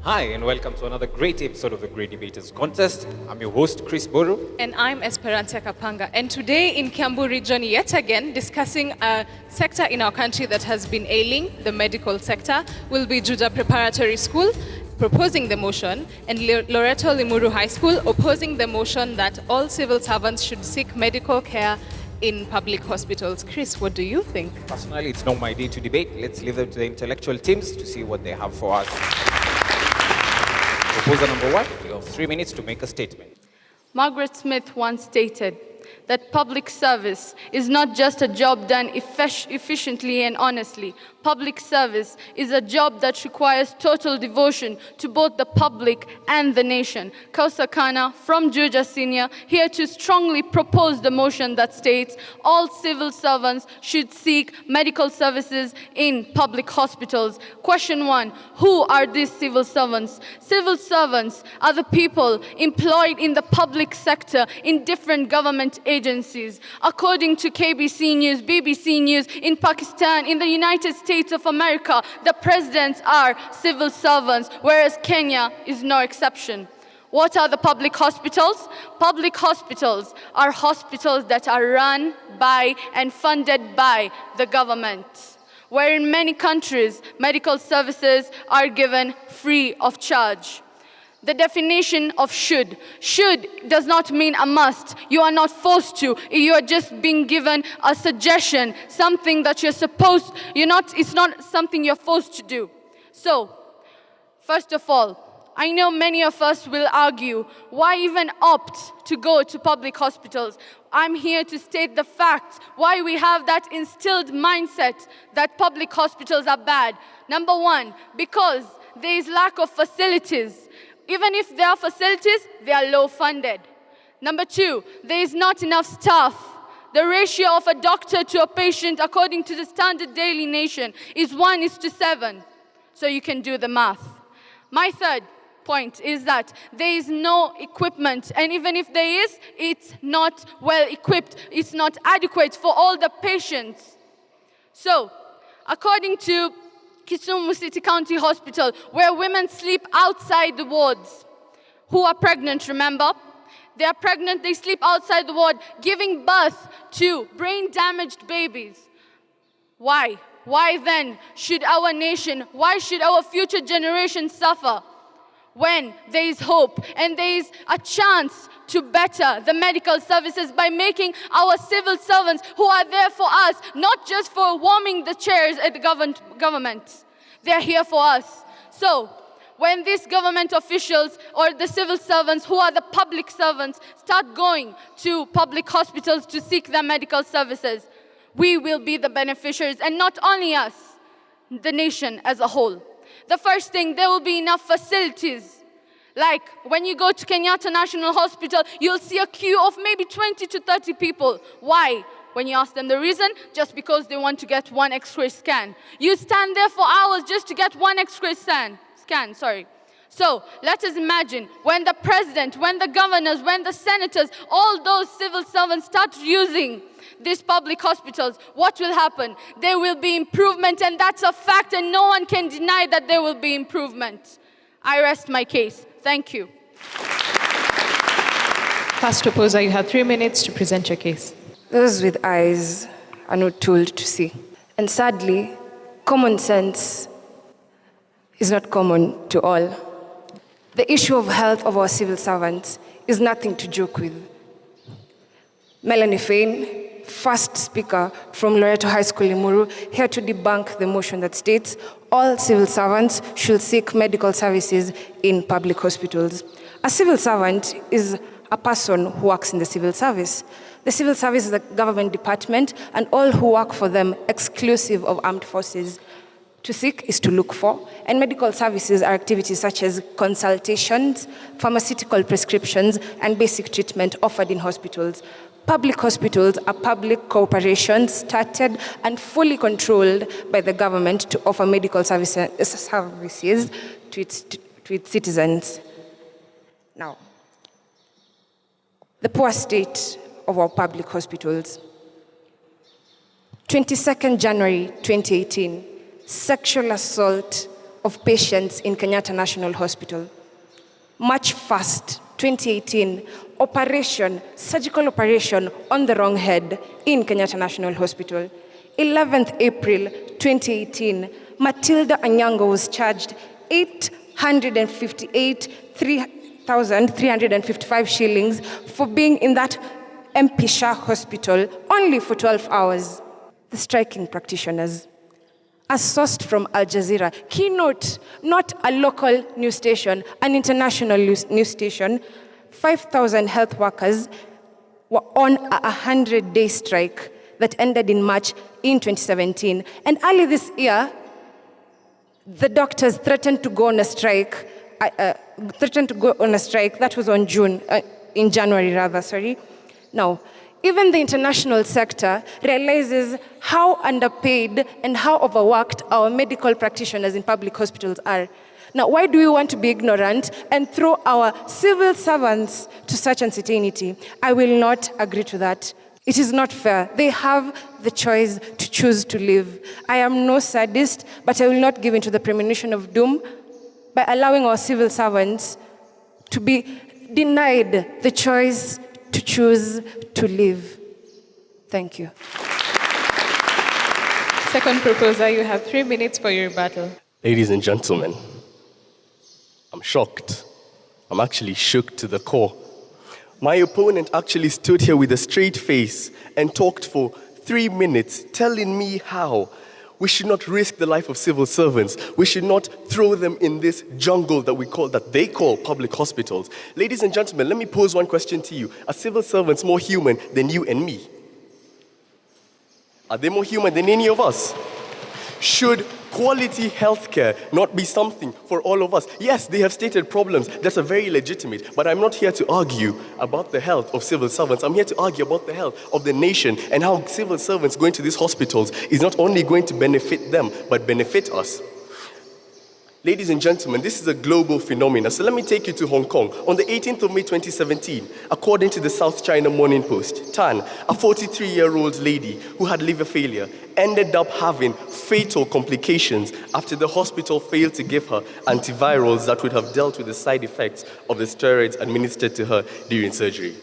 Hi, and welcome to another great episode of the Great Debaters Contest. I'm your host, Chris Boru. And I'm Esperanza Kapanga. And today in Kiambu region, yet again, discussing a sector in our country that has been ailing, the medical sector, will be Juja Preparatory School proposing the motion, and Loreto Limuru High School opposing the motion that all civil servants should seek medical care in public hospitals. Chris, what do you think? Personally, it's not my day to debate. Let's leave it to the intellectual teams to see what they have for us. Proposer number one, you have 3 minutes to make a statement. Margaret Smith once stated that public service is not just a job done efficiently and honestly. Public service is a job that requires total devotion to both the public and the nation. Kausa Kana from Juja Senior here to strongly propose the motion that states all civil servants should seek medical services in public hospitals. Question 1, who are these civil servants? Civil servants are the people employed in the public sector in different government agencies. According to KBC News, BBC News, in Pakistan, in the United States of America, the presidents are civil servants, whereas Kenya is no exception. What are the public hospitals? Public hospitals are hospitals that are run by and funded by the government, where in many countries, medical services are given free of charge. The definition of should does not mean a must. You are not forced to. You are just being given a suggestion, something that you're supposed, it's not something you're forced to do. So, first of all, I know many of us will argue, why even opt to go to public hospitals? I'm here to state the facts, why we have that instilled mindset that public hospitals are bad. Number one, because there is lack of facilities. Even if there are facilities, they are low funded. Number two, there is not enough staff. The ratio of a doctor to a patient, according to the Standard Daily Nation, is 1:7. So you can do the math. My third point is that there is no equipment, and even if there is, it's not well equipped. It's not adequate for all the patients. So, according to Kisumu City County Hospital, where women sleep outside the wards, who are pregnant, remember? They are pregnant, they sleep outside the ward, giving birth to brain-damaged babies. Why? Why then should our nation, why should our future generations suffer when there is hope and there is a chance to better the medical services by making our civil servants who are there for us, not just for warming the chairs at the government. They're here for us. So, when these government officials or the civil servants who are the public servants start going to public hospitals to seek their medical services, we will be the beneficiaries, and not only us, the nation as a whole. The first thing, there will be enough facilities. Like when you go to Kenyatta National Hospital, you'll see a queue of maybe 20 to 30 people. Why? When you ask them the reason, just because they want to get one X-ray scan. You stand there for hours just to get one X-ray scan. So let us imagine when the president, when the governors, when the senators, all those civil servants start using these public hospitals, what will happen? There will be improvement, and that's a fact, and no one can deny that there will be improvement. I rest my case. Thank you. First opposer, you have 3 minutes to present your case. Those with eyes are not told to see. And sadly, common sense is not common to all. The issue of health of our civil servants is nothing to joke with. Melanie Fain, first speaker from Loreto High School, Limuru, here to debunk the motion that states all civil servants should seek medical services in public hospitals. A civil servant is a person who works in the civil service. The civil service is a government department, and all who work for them, exclusive of armed forces. To seek is to look for, and medical services are activities such as consultations, pharmaceutical prescriptions, and basic treatment offered in hospitals. Public hospitals are public corporations started and fully controlled by the government to offer medical services to its citizens. Now, the poor state of our public hospitals. 22nd January 2018, sexual assault of patients in Kenyatta National Hospital. March 1st, 2018, surgical operation on the wrong head in Kenyatta National Hospital. 11th April 2018, Matilda Anyango was charged 3,355 shillings for being in that MP Shah hospital only for 12 hours. The striking practitioners. As sourced from Al Jazeera, keynote, not a local news station, an international news station, 5,000 health workers were on a 100-day strike that ended in March in 2017. And early this year, the doctors threatened to go on a strike. That was in January. Now, even the international sector realizes how underpaid and how overworked our medical practitioners in public hospitals are. Now, why do we want to be ignorant and throw our civil servants to such uncertainty? I will not agree to that. It is not fair. They have the choice to choose to live. I am no sadist, but I will not give in to the premonition of doom by allowing our civil servants to be denied the choice to choose to live. Thank you. Second proposer, you have 3 minutes for your rebuttal. Ladies and gentlemen, I'm shocked. I'm actually shook to the core. My opponent actually stood here with a straight face and talked for 3 minutes, telling me how we should not risk the life of civil servants. We should not throw them in this jungle that they call public hospitals. Ladies and gentlemen, let me pose one question to you. Are civil servants more human than you and me? Are they more human than any of us? Should quality healthcare not be something for all of us? Yes, they have stated problems that are very legitimate, but I'm not here to argue about the health of civil servants. I'm here to argue about the health of the nation and how civil servants going to these hospitals is not only going to benefit them, but benefit us. Ladies and gentlemen, this is a global phenomenon. So let me take you to Hong Kong. On the 18th of May 2017, according to the South China Morning Post, Tan, a 43-year-old lady who had liver failure, ended up having fatal complications after the hospital failed to give her antivirals that would have dealt with the side effects of the steroids administered to her during surgery.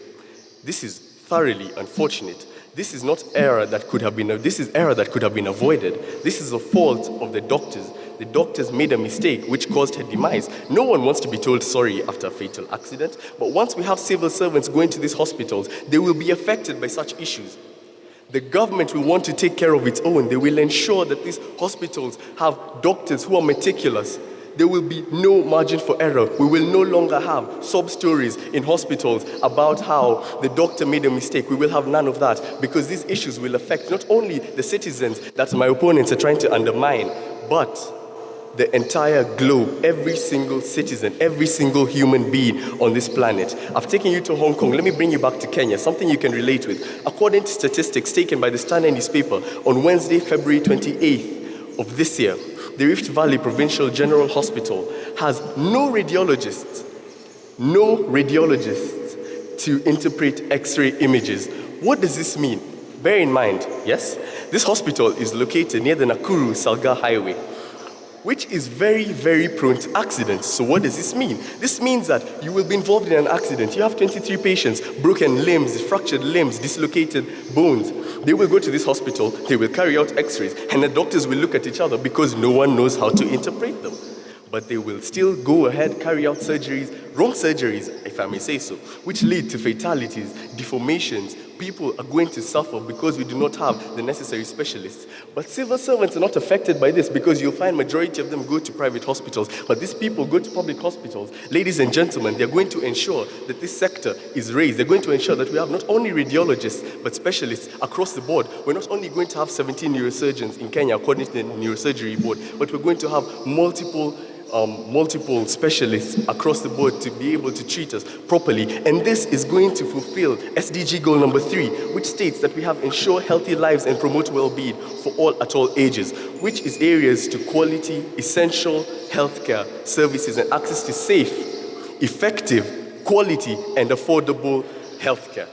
This is thoroughly unfortunate. This is error that could have been avoided. This is a fault of the doctors. The doctors made a mistake which caused her demise. No one wants to be told sorry after a fatal accident, but once we have civil servants going to these hospitals, they will be affected by such issues. The government will want to take care of its own. They will ensure that these hospitals have doctors who are meticulous. There will be no margin for error. We will no longer have sub-stories in hospitals about how the doctor made a mistake. We will have none of that because these issues will affect not only the citizens that my opponents are trying to undermine, but the entire globe, every single citizen, every single human being on this planet. I've taken you to Hong Kong. Let me bring you back to Kenya, something you can relate with. According to statistics taken by the Standard newspaper on Wednesday, February 28th of this year, the Rift Valley Provincial General Hospital has no radiologists to interpret X-ray images. What does this mean? Bear in mind, yes, this hospital is located near the Nakuru-Salga Highway, which is very, very prone to accidents. So what does this mean? This means that you will be involved in an accident. You have 23 patients, broken limbs, fractured limbs, dislocated bones. They will go to this hospital, they will carry out x-rays, and the doctors will look at each other because no one knows how to interpret them. But they will still go ahead, carry out surgeries, wrong surgeries, if I may say so, which lead to fatalities, deformations. People are going to suffer because we do not have the necessary specialists. But civil servants are not affected by this because you'll find majority of them go to private hospitals. But these people go to public hospitals. Ladies and gentlemen, they're going to ensure that this sector is raised. They're going to ensure that we have not only radiologists, but specialists across the board. We're not only going to have 17 neurosurgeons in Kenya, according to the Neurosurgery Board, but we're going to have multiple specialists across the board to be able to treat us properly. And this is going to fulfill SDG goal number 3, which states that we have ensure healthy lives and promote well-being for all at all ages, which is areas to quality, essential healthcare services and access to safe, effective, quality, and affordable healthcare.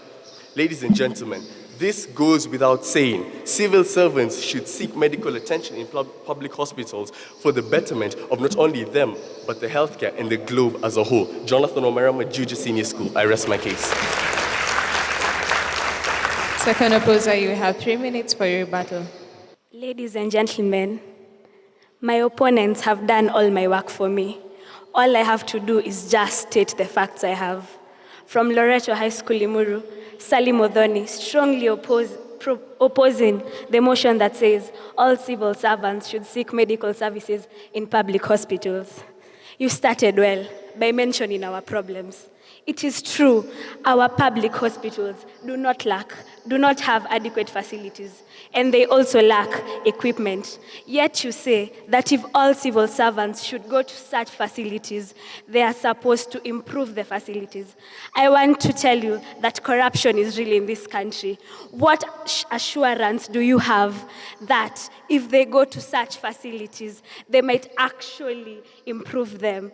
Ladies and gentlemen, This goes without saying. Civil servants should seek medical attention in public hospitals for the betterment of not only them, but the healthcare and the globe as a whole. Jonathan Omerama, Juja Senior School. I rest my case. Second opposer, you have 3 minutes for your rebuttal. Ladies and gentlemen, my opponents have done all my work for me. All I have to do is just state the facts I have. From Loreto High School, Limuru, Salim Odhoni strongly opposing the motion that says all civil servants should seek medical services in public hospitals. You started well by mentioning our problems. It is true, our public hospitals do not have adequate facilities, and they also lack equipment. Yet you say that if all civil servants should go to such facilities, they are supposed to improve the facilities. I want to tell you that corruption is real in this country. What assurance do you have that if they go to such facilities, they might actually improve them?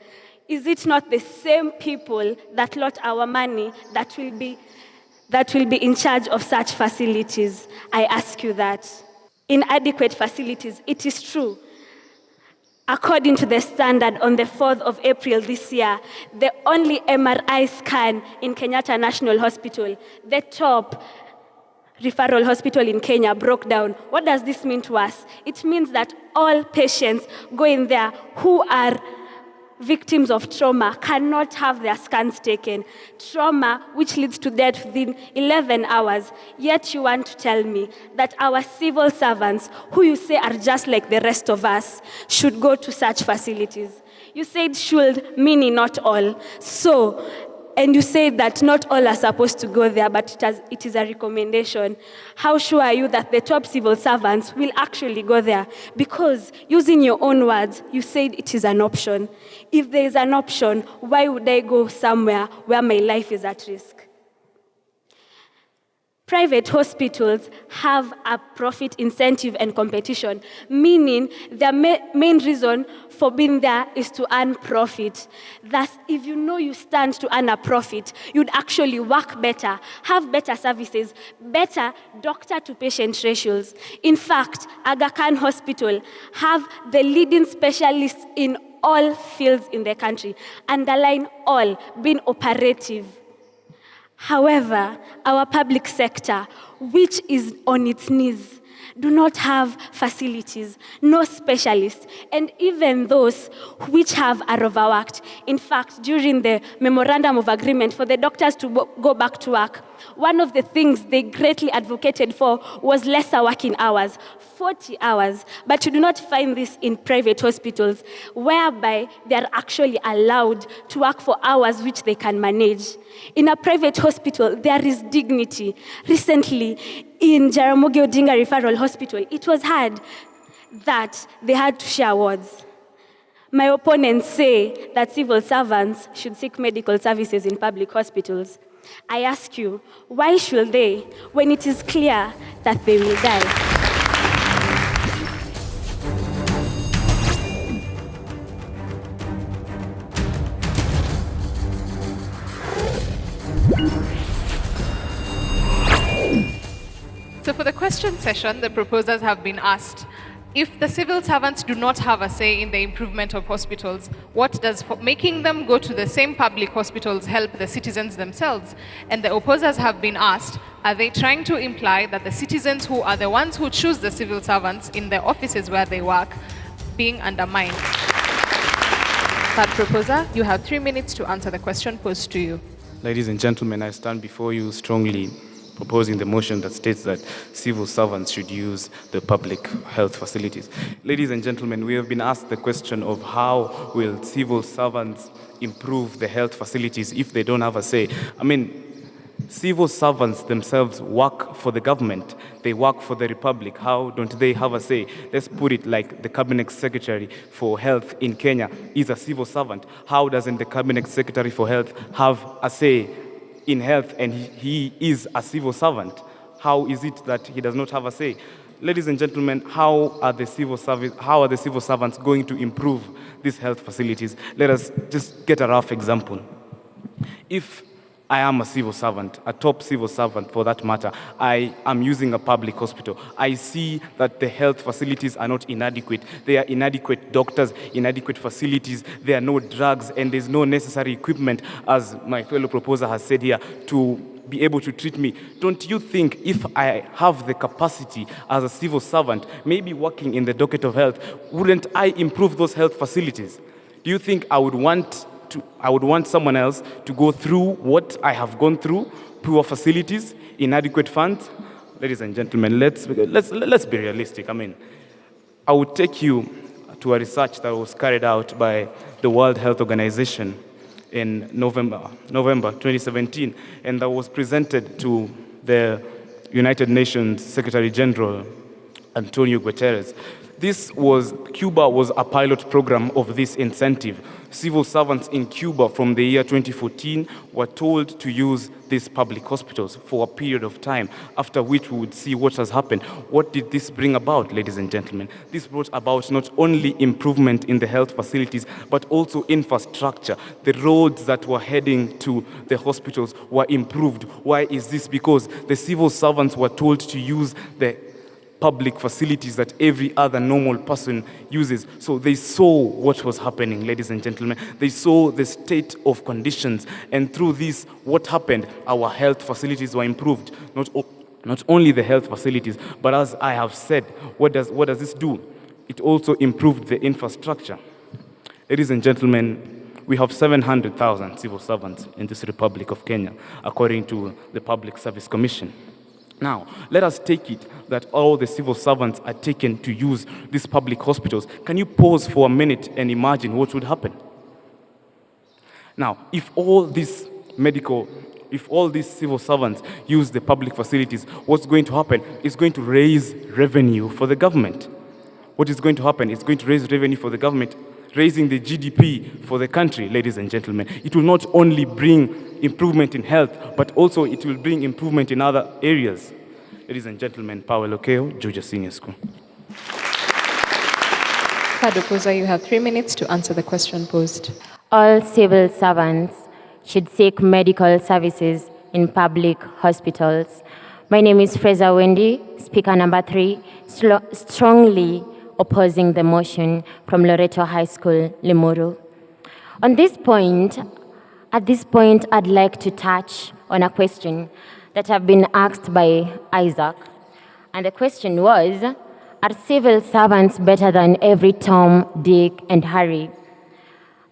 Is it not the same people that lot our money that will be in charge of such facilities? I ask you that. Inadequate facilities, it is true. According to the standard on the 4th of April this year, the only MRI scan in Kenyatta National Hospital, the top referral hospital in Kenya, broke down. What does this mean to us? It means that all patients going there who are victims of trauma cannot have their scans taken. Trauma which leads to death within 11 hours. Yet you want to tell me that our civil servants, who you say are just like the rest of us, should go to such facilities. You said should, meaning not all. And you say that not all are supposed to go there, but it is a recommendation. How sure are you that the top civil servants will actually go there? Because, using your own words, you said it is an option. If there is an option, why would I go somewhere where my life is at risk? Private hospitals have a profit incentive and competition, meaning their main reason for being there is to earn profit. Thus, if you know you stand to earn a profit, you'd actually work better, have better services, better doctor-to-patient ratios. In fact, Aga Khan Hospital have the leading specialists in all fields in the country, underline all, being operative. However, our public sector, which is on its knees, do not have facilities, no specialists, and even those which have are overworked. In fact, during the memorandum of agreement for the doctors to go back to work, one of the things they greatly advocated for was lesser working hours, 40 hours. But you do not find this in private hospitals, whereby they are actually allowed to work for hours which they can manage. In a private hospital, there is dignity. Recently, in Jaramogi Odinga Referral Hospital, it was heard that they had to share wards. My opponents say that civil servants should seek medical services in public hospitals. I ask you, why should they, when it is clear that they will die? So for the question session, the proposers have been asked, if the civil servants do not have a say in the improvement of hospitals, what does making them go to the same public hospitals help the citizens themselves? And the opposers have been asked, are they trying to imply that the citizens who are the ones who choose the civil servants in the offices where they work being undermined? Third proposer, you have 3 minutes to answer the question posed to you. Ladies and gentlemen, I stand before you strongly proposing the motion that states that civil servants should use the public health facilities. Ladies and gentlemen, we have been asked the question of how will civil servants improve the health facilities if they don't have a say. I mean, civil servants themselves work for the government. They work for the republic. How don't they have a say? Let's put it like the cabinet secretary for health in Kenya is a civil servant. How doesn't the cabinet secretary for health have a say in health and he is a civil servant? How is it that he does not have a say? Ladies and gentlemen, how are the civil servants going to improve these health facilities? Let us just get a rough example. If I am a civil servant, a top civil servant for that matter. I am using a public hospital. I see that the health facilities are not inadequate. There are inadequate doctors, inadequate facilities, there are no drugs, and there's no necessary equipment, as my fellow proposer has said here, to be able to treat me. Don't you think if I have the capacity as a civil servant, maybe working in the docket of health, wouldn't I improve those health facilities? Do you think I would want someone else to go through what I have gone through, poor facilities, inadequate funds? Ladies and gentlemen, let's be realistic. I mean, I would take you to a research that was carried out by the World Health Organization in November 2017, and that was presented to the United Nations Secretary General, Antonio Guterres. Cuba was a pilot program of this incentive. Civil servants in Cuba from the year 2014 were told to use these public hospitals for a period of time, after which we would see what has happened. What did this bring about, ladies and gentlemen? This brought about not only improvement in the health facilities, but also infrastructure. The roads that were heading to the hospitals were improved. Why is this? Because the civil servants were told to use the public facilities that every other normal person uses. So they saw what was happening, ladies and gentlemen. They saw the state of conditions, and through this, what happened? Our health facilities were improved. Not only the health facilities, but as I have said, what does this do? It also improved the infrastructure. Ladies and gentlemen, we have 700,000 civil servants in this Republic of Kenya, according to the Public Service Commission. Now, let us take it that all the civil servants are taken to use these public hospitals. Can you pause for a minute and imagine what would happen? Now, if all these civil servants use the public facilities, what's going to happen? It's going to raise revenue for the government. What is going to happen? It's going to raise revenue for the government, raising the GDP for the country, ladies and gentlemen. It will not only bring improvement in health, but also it will bring improvement in other areas. Ladies and gentlemen, Paul Okeo, Juja Senior School. Third opposer, you have 3 minutes to answer the question posed. All civil servants should seek medical services in public hospitals. My name is Fraser Wendy, speaker number 3, strongly opposing the motion from Loreto High School, Limuru. At this point, I'd like to touch on a question that have been asked by Isaac. And the question was, are civil servants better than every Tom, Dick, and Harry?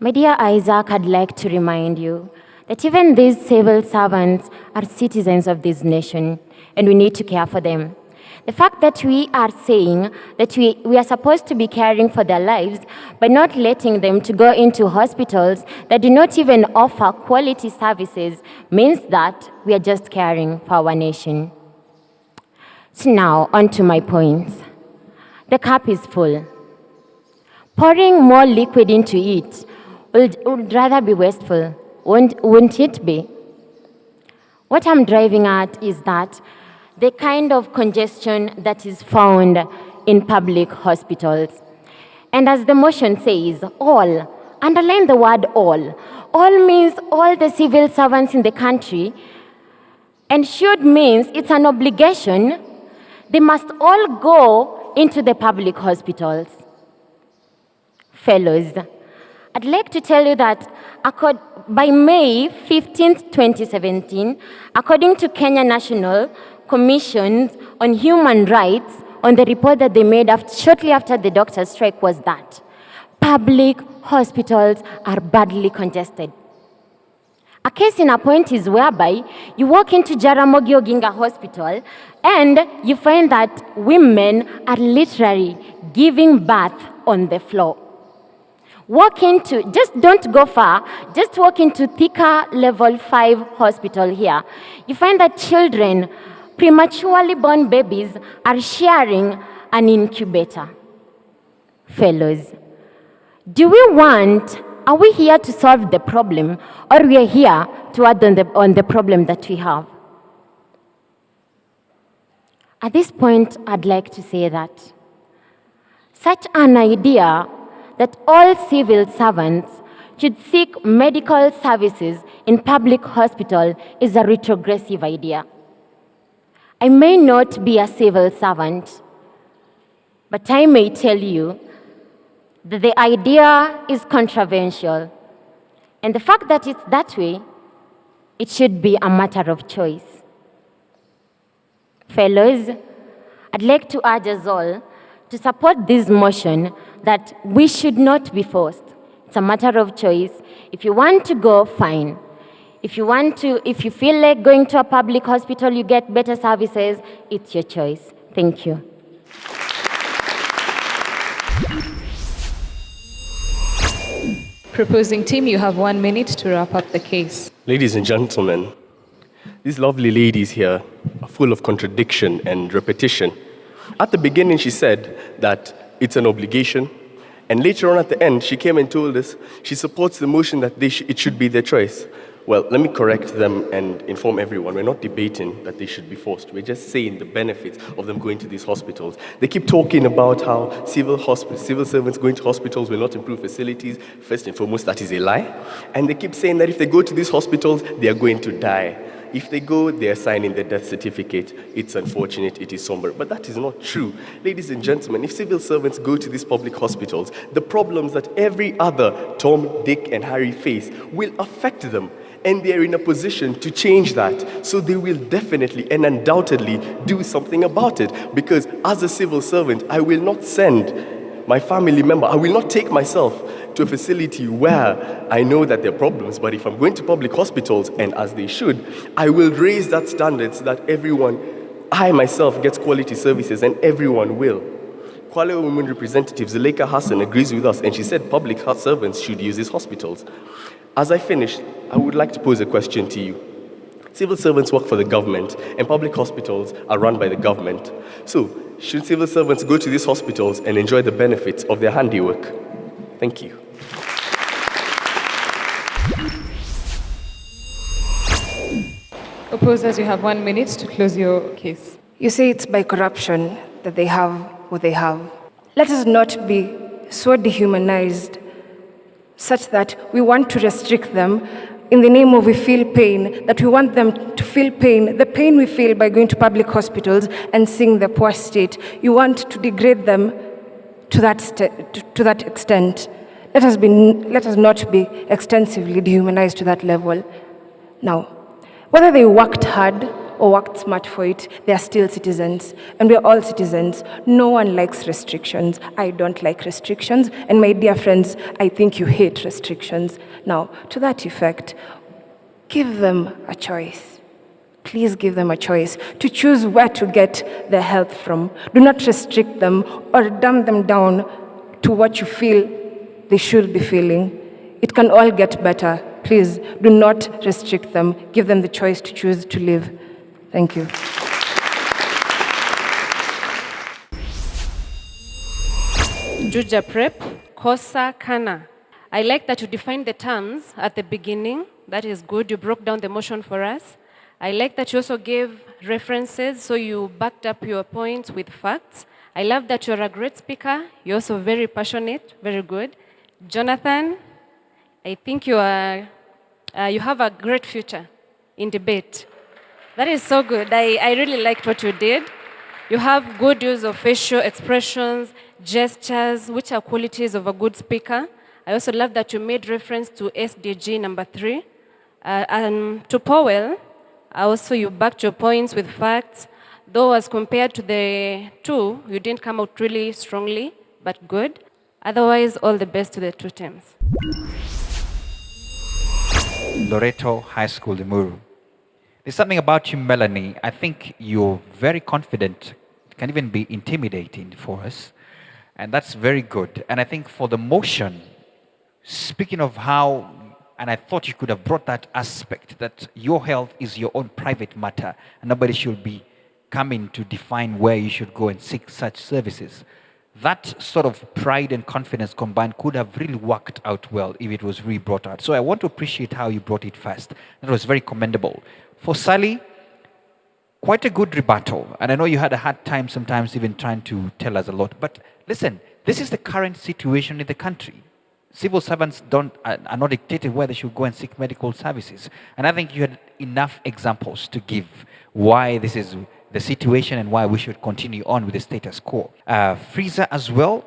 My dear Isaac, I'd like to remind you that even these civil servants are citizens of this nation, and we need to care for them. The fact that we are saying that we are supposed to be caring for their lives by not letting them to go into hospitals that do not even offer quality services means that we are just caring for our nation. So now, on to my points. The cup is full. Pouring more liquid into it would rather be wasteful, wouldn't it be? What I'm driving at is that the kind of congestion that is found in public hospitals. And as the motion says, all, underline the word all. All means all the civil servants in the country, and should means it's an obligation. They must all go into the public hospitals. Fellows, I'd like to tell you that by May 15th, 2017, according to Kenya National Commission on Human Rights, on the report that they made shortly after the doctor's strike, was that public hospitals are badly congested. A case in a point is whereby you walk into Jaramogi Oginga Hospital and you find that women are literally giving birth on the floor. Just don't go far, just walk into Thika Level 5 hospital here. You find that children, prematurely born babies, are sharing an incubator. Fellows, are we here to solve the problem, or we are here to add on the problem that we have? At this point, I'd like to say that such an idea that all civil servants should seek medical services in public hospital is a retrogressive idea. I may not be a civil servant, but I may tell you that the idea is controversial. And the fact that it's that way, it should be a matter of choice. Fellows, I'd like to urge us all to support this motion that we should not be forced. It's a matter of choice. If you want to go, fine. If you feel like going to a public hospital, you get better services, it's your choice. Thank you. Proposing team, you have 1 minute to wrap up the case. Ladies and gentlemen, these lovely ladies here are full of contradiction and repetition. At the beginning, she said that it's an obligation, and later on at the end, she came and told us she supports the motion that it should be their choice. Well, let me correct them and inform everyone. We're not debating that they should be forced. We're just saying the benefits of them going to these hospitals. They keep talking about how civil servants going to hospitals will not improve facilities. First and foremost, that is a lie. And they keep saying that if they go to these hospitals, they are going to die. If they go, they are signing their death certificate. It's unfortunate, it is somber, but that is not true. Ladies and gentlemen, if civil servants go to these public hospitals, the problems that every other Tom, Dick, and Harry face will affect them. And they are in a position to change that. So they will definitely and undoubtedly do something about it. Because as a civil servant, I will not send my family member, I will not take myself to a facility where I know that there are problems. But if I'm going to public hospitals, and as they should, I will raise that standard so that everyone, I myself, gets quality services, and everyone will. Kwale Women Representative Zuleika Hassan agrees with us, and she said public health servants should use these hospitals. As I finish, I would like to pose a question to you. Civil servants work for the government, and public hospitals are run by the government. So, should civil servants go to these hospitals and enjoy the benefits of their handiwork? Thank you. Opposers, you have 1 minute to close your case. You say it's by corruption that they have what they have. Let us not be so dehumanized such that we want to restrict them in the name of we feel pain, that we want them to feel pain, the pain we feel by going to public hospitals and seeing their poor state. You want to degrade them to that extent. Let us not be extensively dehumanized to that level. Now, whether they worked hard or worked smart for it, they are still citizens, and we are all citizens. No one likes restrictions. I don't like restrictions, and my dear friends, I think you hate restrictions. Now, to that effect, give them a choice. Please give them a choice to choose where to get their health from. Do not restrict them or dumb them down to what you feel they should be feeling. It can all get better. Please do not restrict them. Give them the choice to choose to live. Thank you. Juja Prep, Kosa Kana. I like that you defined the terms at the beginning. That is good. You broke down the motion for us. I like that you also gave references, so you backed up your points with facts. I love that you're a great speaker. You're also very passionate, very good. Jonathan, I think you have a great future in debate. That is so good. I really liked what you did. You have good use of facial expressions, gestures, which are qualities of a good speaker. I also love that you made reference to SDG number 3. To Powell, also you backed your points with facts. Though as compared to the 2, you didn't come out really strongly, but good. Otherwise, all the best to the 2 teams. Loreto High School, Limuru. There's something about you, Melanie. I think you're very confident. It can even be intimidating for us. And that's very good. And I think for the motion, speaking of how, and I thought you could have brought that aspect, that your health is your own private matter, and nobody should be coming to define where you should go and seek such services. That sort of pride and confidence combined could have really worked out well if it was really brought out. So I want to appreciate how you brought it first. That was very commendable. For Sally, quite a good rebuttal. And I know you had a hard time sometimes even trying to tell us a lot. But listen, this is the current situation in the country. Civil servants are not dictated where they should go and seek medical services. And I think you had enough examples to give why this is the situation and why we should continue on with the status quo. Frieza as well,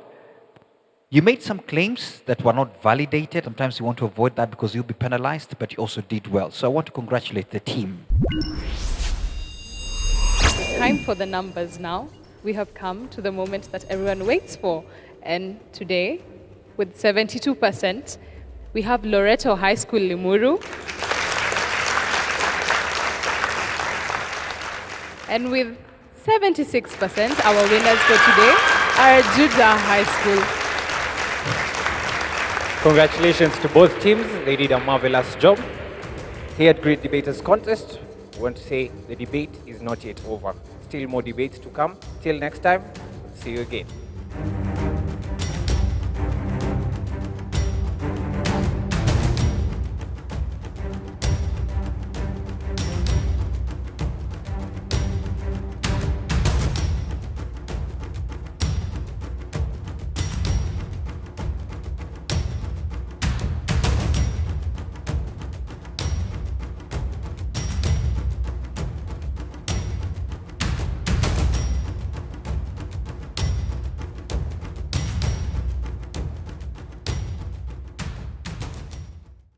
you made some claims that were not validated. Sometimes you want to avoid that because you'll be penalized, but you also did well. So I want to congratulate the team. Time for the numbers now. We have come to the moment that everyone waits for. And today, with 72%, we have Loreto High School Limuru. And with 76%, our winners for today are Juja High School. Congratulations to both teams. They did a marvelous job. Here at Great Debaters Contest, we want to say the debate is not yet over. Still more debates to come. Till next time, see you again.